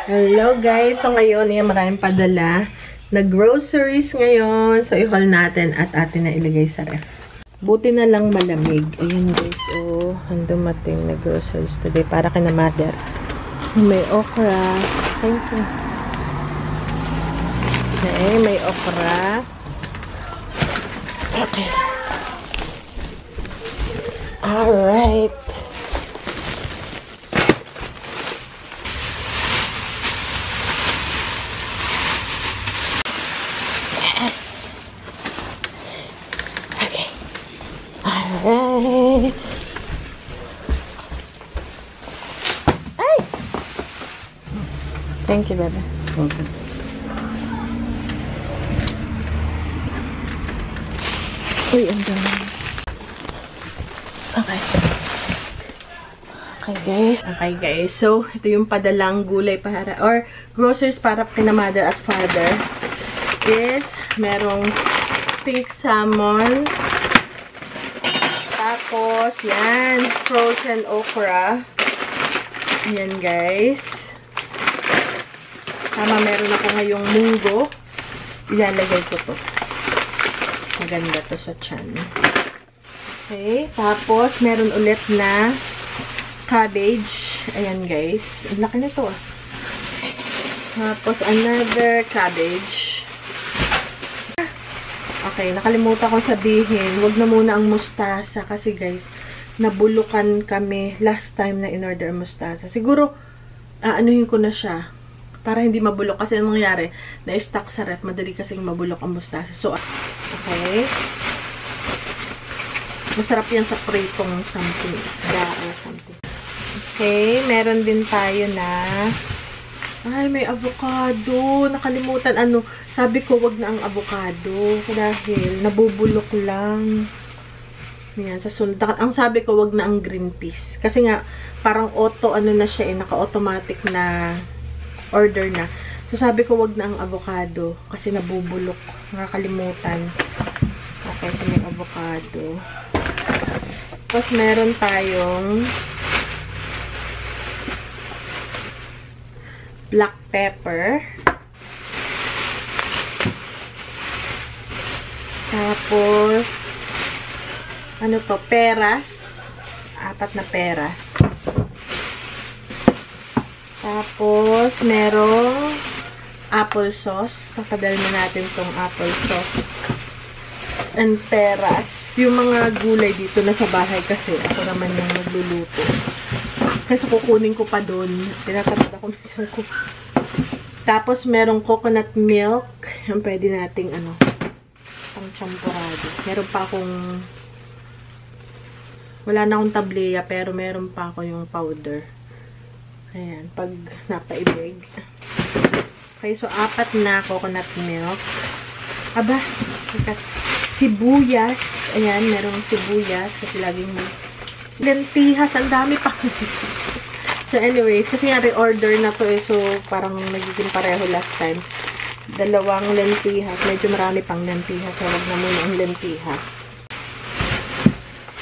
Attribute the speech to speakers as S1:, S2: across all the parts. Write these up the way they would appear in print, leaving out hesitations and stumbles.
S1: Hello guys! So ngayon, maraming padala na groceries ngayon. So i-haul natin at atin na ilagay sa ref. Buti na lang malamig. Ayun guys, ang dumating na groceries today para kina mother. May okra. Thank you. Okay, may okra. Okay. Alright. Alright. Ay! Thank you, baby. Okay. Uy, ang dami. Okay. Okay, guys. So, ito yung padalang gulay para, or groceries para kina mother at father. Is, merong pink salmon. Tapos, yan, frozen okra. Ayan, guys. Tama, meron ako ngayong munggo. Ilalagay ko to. Maganda to sa tiyan. Okay, tapos, meron ulit na cabbage. Ayan, guys. Ang laki nito, ah. Tapos, another cabbage. Okay, nakalimutan ko sabihin, wag na muna ang mustasa kasi guys, nabulukan kami last time na in-order ang mustasa. Siguro, anuhin ko na siya para hindi mabulok kasi anong nangyari, na-stuck sa ref, madali kasing mabulok ang mustasa. So, okay. Masarap yan sa pritong something, isda or something. Okay, meron din tayo na, ay, may avocado. Nakalimutan, sabi ko, wag na ang avocado. Dahil, nabubulok lang. Yan, sa sunod. Ang sabi ko, wag na ang green peas. Kasi nga, parang auto, na siya, naka-automatic na order na. So, sabi ko, wag na ang avocado. Kasi nabubulok. Nakakalimutan. Okay, so may avocado. Tapos, meron tayong black pepper. Tapos, ano to? Peras. 4 na peras. Tapos, merong apple sauce. Tapadal na natin tong apple sauce. And peras. Yung mga gulay dito na sa bahay kasi ako naman yung nagluluto. Kasi kukunin ko pa doon. Tinatamad ako minsan ko. Tapos, merong coconut milk. Yung pwede nating, pang champurado. Meron pa akong, wala na akong tableya, pero meron pa ako yung powder. Ayan, pag napaibig. Okay, so 4 na coconut milk. Aba, sibuyas. Ayan, merong sibuyas. Kasi laging may lentihas, ang dami pa. So anyway, kasi nga reorder na to so parang nagiging pareho last time. 2 lentihas, medyo marami pang lentihas, so wag na muna ang lentihas.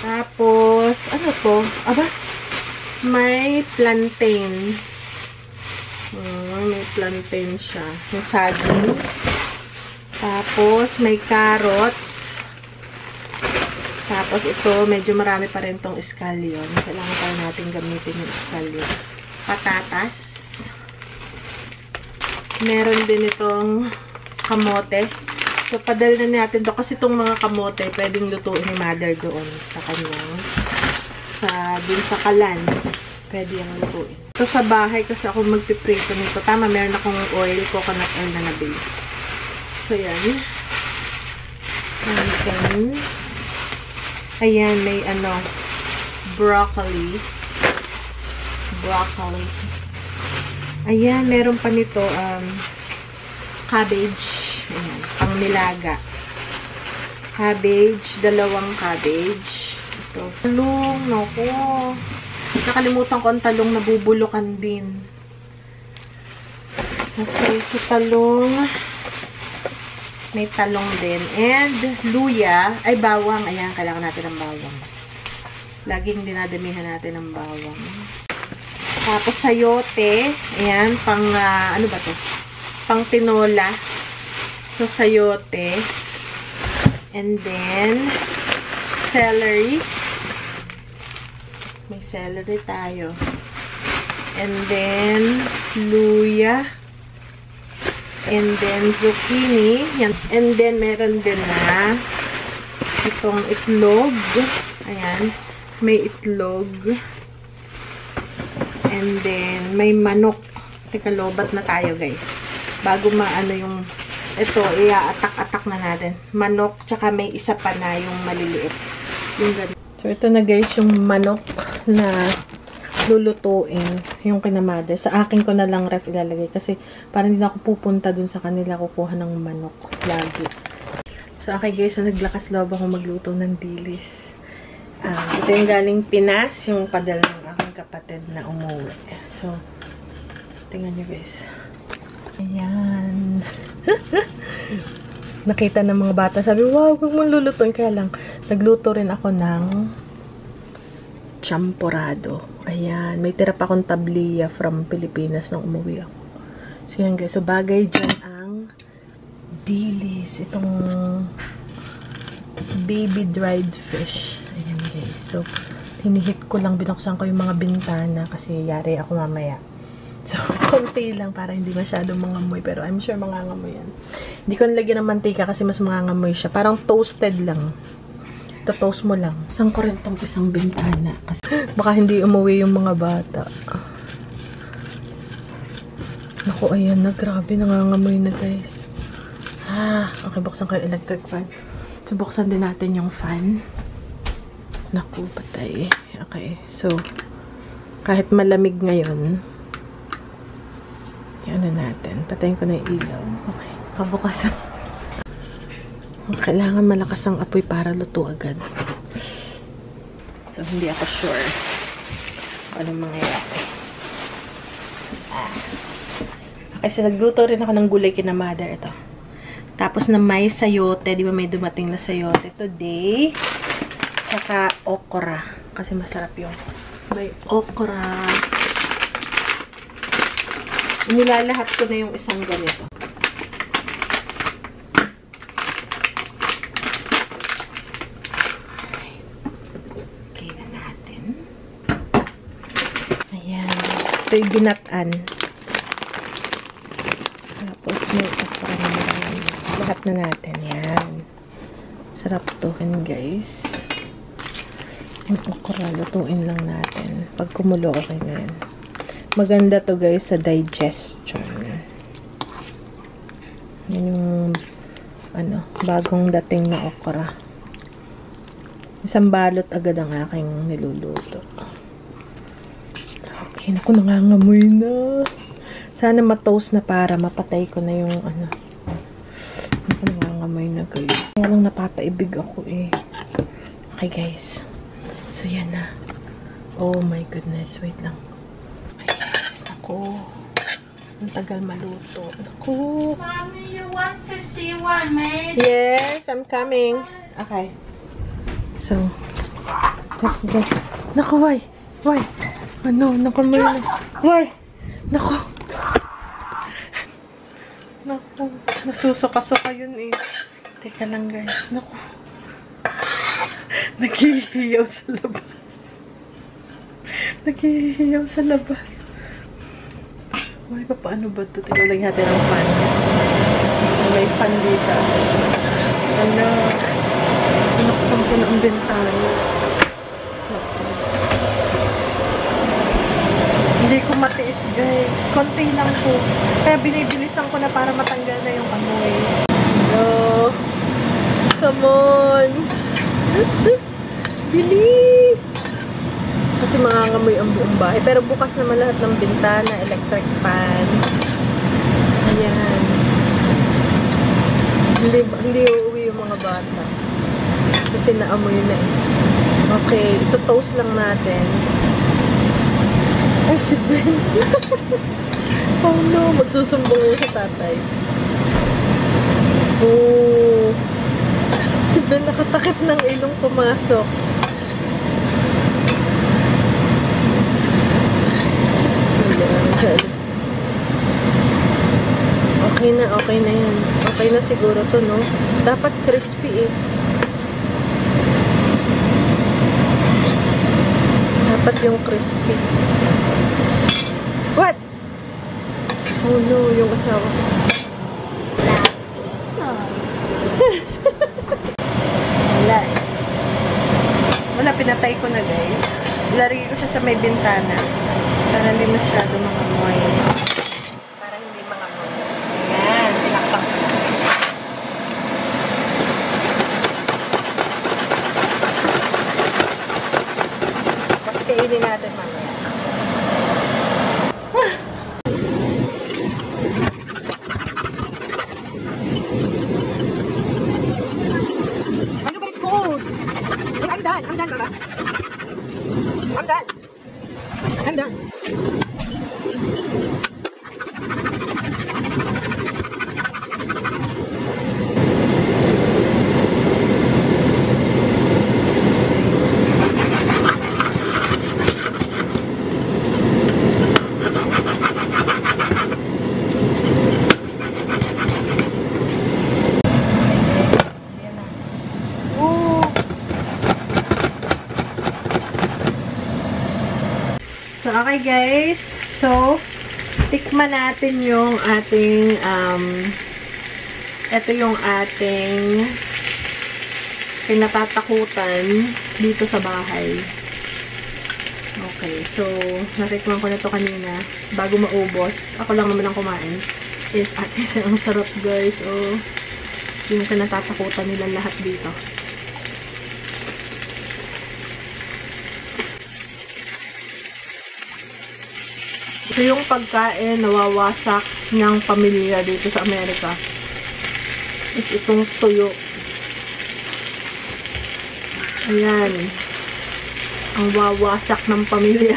S1: Tapos, ano to? Aba, may plantain. May plantain siya. Yung saging. Tapos, may carrots. Tapos, ito, medyo marami pa rin tong scallion. Kailangan pa natin gamitin yung scallion. Patatas. Meron din itong kamote. So, padala na natin to. Kasi itong mga kamote, pwedeng lutuin ni mother doon sa kanyang, dun sa kalan. Pwede yung lutuin. So, sa bahay kasi ako magpiprito nito. Tama, meron akong oil, coconut oil na nabili. So, yan. And then, ayan, may broccoli. Ayan, meron pa nito, cabbage. Ayan, pang nilaga. Cabbage, 2 cabbage. Ito. Talong, naku. Nakalimutan ko ang talong, nabubulukan din. Okay, so talong. May talong din. And, luya. Ay, bawang. Ayan, kailangan natin ng bawang. Laging dinadamihan natin ng bawang. Tapos sayote. Ayan, pang, ano ba to? Pang tinola. So, sayote. And then, celery. May celery tayo. And then, luya. And then, zucchini. Yan. And then, meron din na itong itlog. Ayan. May itlog. And then, may manok. Teka, lobat na tayo, guys. Bago maano yung, ito, i-atak-atak na natin. Manok, tsaka may isa pa na yung maliliit. Yung ganun. So, ito na, guys, yung manok na lulutuin. Yung kinamother. Sa akin ko na lang ref ilalagay. Kasi, parang hindi na ako pupunta dun sa kanila kukuha ng manok. Lagi. So, okay, guys. So, naglakas loob ako magluto ng dilis. Ito yung galing Pinas. Yung padala ng aking kapatid na umuwi. So, tingnan nyo, guys. Ayan. Nakita ng mga bata. Sabi, wow, huwag mong lulutuin. Kaya lang, nagluto rin ako ng champorado. Ayan. May tira pa akong tabliya from Pilipinas nung umuwi ako. So, yan, guys. So, bagay dyan ang dilis. Itong baby dried fish. Ayan, guys. So, hinihit ko lang, binuksan ko yung mga bintana kasi yari ako mamaya. So, konti lang para hindi masyadong mangamoy. Pero I'm sure mangangamoy yan. Hindi ko nilagyan ng mantika kasi mas mangangamoy siya. Parang toasted lang. Toast mo lang. Isang ko rin tong isang bintana. Kasi baka hindi umuwi yung mga bata. Naku, ayan na. Grabe, nangangamoy na, guys. Okay, buksan ko yung electric fan. So, buksan din natin yung fan. Naku, patay. Okay, so, kahit malamig ngayon, yan na natin. Patayin ko na yung ilaw. Okay, pabukasan. Kailangan malakas ang apoy para luto agad. So, hindi ako sure kung anong mangyayari. Okay, so, nagluto rin ako ng gulay kina mother. Ito. Tapos na may sayote. Di ba may dumating na sayote today? Tsaka okra. Kasi masarap yung may okra. Nilalahat ko na yung isang ganito. Okay na natin. Ayan. Ito yung ginatan. Tapos may okra naman. Lahat na natin. Yan. Sarap to, guys. Yung okra, lutuin lang natin. Pag kumulo, okay na yan. Maganda to, guys, sa digestion. Yan yung, bagong dating na okra. Isang balot agad ang aking niluluto. Okay, naku, nangangamoy na. Sana ma-toast na para mapatay ko na yung, naku, nangangamoy na, guys. Kaya lang napapaibig ako, eh. Okay, guys. So, yan na. Oh my goodness. Wait lang. Okay, guys. Naku. Ang tagal maluto. Naku.
S2: Mommy, you want to see what I made?
S1: Yes, I'm coming. Okay. So, let's go. Naku, why? Why? Naku, may why? Naku. Naku. Nasusuka-suka yun, eh. Teka lang, guys. Naku. Naghihiyaw sa labas. Naghihiyaw sa labas. Uy, paano ba ito? Tingnan lang natin ang fan. May fan dito. Pinuksan ko na ang bintana. Hindi ko matiis, guys. Konti lang po. Kaya binibilisan ko na para matanggal na yung amoy. Hello. Come on. Bilis! Kasi mangangamoy ang buong bahay. Pero bukas naman lahat ng bintana, electric fan. Ayan. Hindi uuwi yung mga bata. Kasi naamoy na eh. Okay, ito toast lang natin. Ay, si Ben. Oh no, magsusumbong mo sa tatay. Oh. Si Ben nakatakip ng ilong pumasok. Okay na yan. Okay na siguro to, no? Dapat crispy eh. Dapat yung crispy. What? Oh no, yung asawa ko. Wala eh. Wala, pinatay ko na guys. Ilarigay ko siya sa may bintana. Para hindi masyado mangamoy. Para hindi mangamoy. Ayan, pinakpak ko na. Tapos kainin natin mamaya. I know, but it's cold. But I'm done. I'm done, Mama. I'm done. I'm done. So, okay guys. So, tikman natin yung ating, ito yung ating pinatatakutan dito sa bahay. Okay. So, natikman ko na to kanina. Bago maubos. Ako lang naman ang kumain. Is ate siya. Ang sarap guys. Oh, yung pinatatakutan nila lahat dito. Ito yung pagkain nawawasak ng pamilya dito sa Amerika. Is itong tuyo. Ayan. Ang wawasak ng pamilya.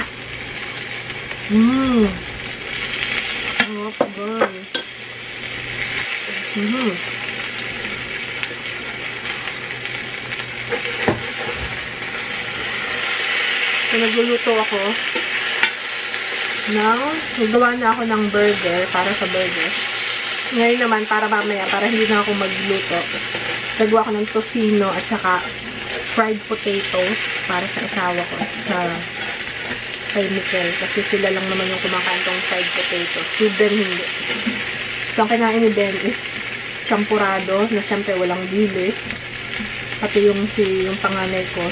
S1: Oh, God. So, nagluluto ako. Nagawa na ako ng burger para sa burger. Ngayon naman, para mamaya, para hindi na ako magluto. Nagawa ko ng tocino at saka fried potatoes para sa asawa ko sa kay Mikel. Kasi sila lang naman yung kumakain tong fried potatoes. Si Ben hindi. So, ang kinain ni Ben is champurado na siyempre walang dilis. Pati yung panganay ko.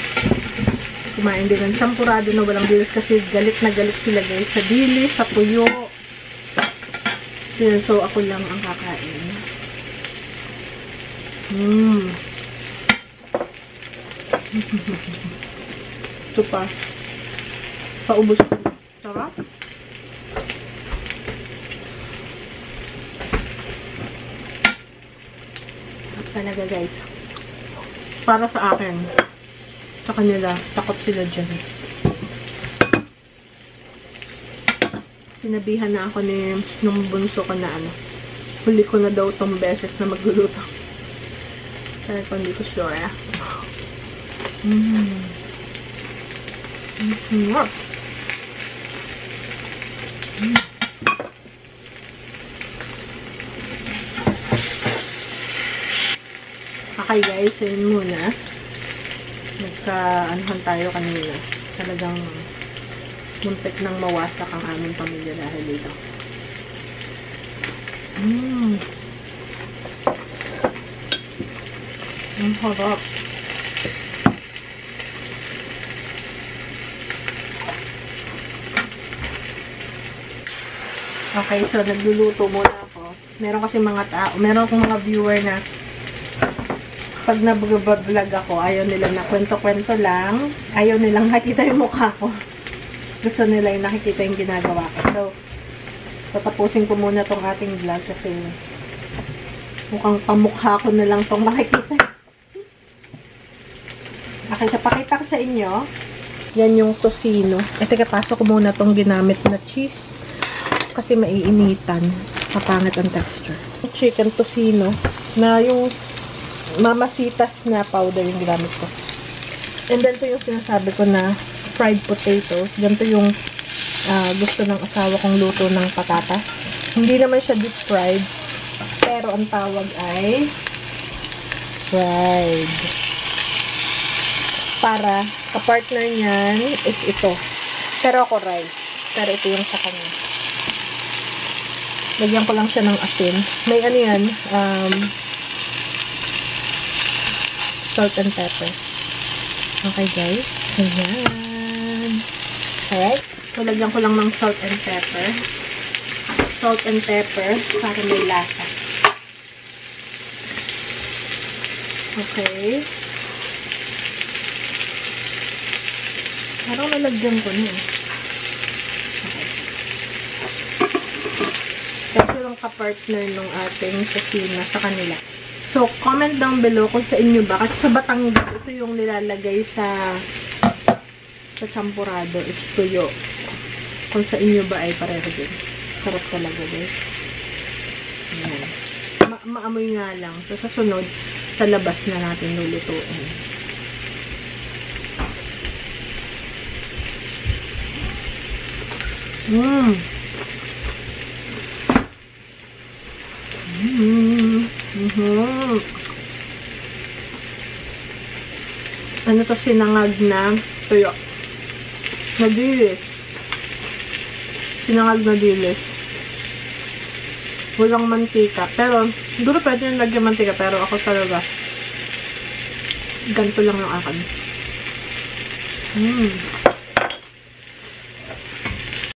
S1: Kumain din ng champurado na walang dilis kasi galit na galit sila guys sa dilis, sa tuyo. So, ako lang ang kakain. Ito pa. Paubos ko. Sarap. Talaga guys. Para sa akin. Sa kanila, takot sila dyan. Sinabihan na ako nung bunso ko na huli ko na daw tong beses na magluluto. Kaya ko hindi ko sure. Okay guys, yun muna. Nagka-anuhan tayo kanina. Talagang muntik nang mawasak ang aming pamilya dahil dito. Ang harap. Okay, so nagluluto muna ako. Meron kasi mga tao, meron akong mga viewer na pag nag-vlog ako, ayaw nila na kwento-kwento lang. Ayaw nilang nakita yung mukha ko. Gusto nila yung nakikita yung ginagawa ko. So, tatapusin ko muna tong ating vlog kasi mukhang pamukha ko na lang tong makikita. Okay, so pakita ko sa inyo. Yan yung tocino. Teka, pasok ko muna tong ginamit na cheese. Kasi maiinitan. Kapangit ang texture. Chicken tocino na yung mamasitas na powder yung ginamit ko. And then, to yung sinasabi ko na fried potatoes. Ganito yung gusto ng asawa kong luto ng patatas. Hindi naman siya deep fried, pero ang tawag ay fried. Para kapartner niyan is ito. Pero ako rice. Pero ito yung sa kanya. Lagyan ko lang siya ng asin. May ano yan, salt and pepper. Okay guys. Ayan. Alright. So, lagyan ko lang ng salt and pepper. Salt and pepper para may lasa. Okay. Parang nalagyan ko na. Okay. Kasi yung kapartner ng ating kusina sa kanila. So, comment down below kung sa inyo ba. Kasi sa Batangas, ito yung nilalagay sa champurado is tuyo. Kung sa inyo ba ay pareho din. Sarap talaga guys. Ayan. Maamoy nga lang. So, sa sunod, sa labas na natin lulutuin. Ano to, sinangag na tuyo. Nadilis. Sinangag na dilis. Walang mantika. Pero, siguro pwede yung lagyan mantika. Pero ako talaga, ganito lang yung akin.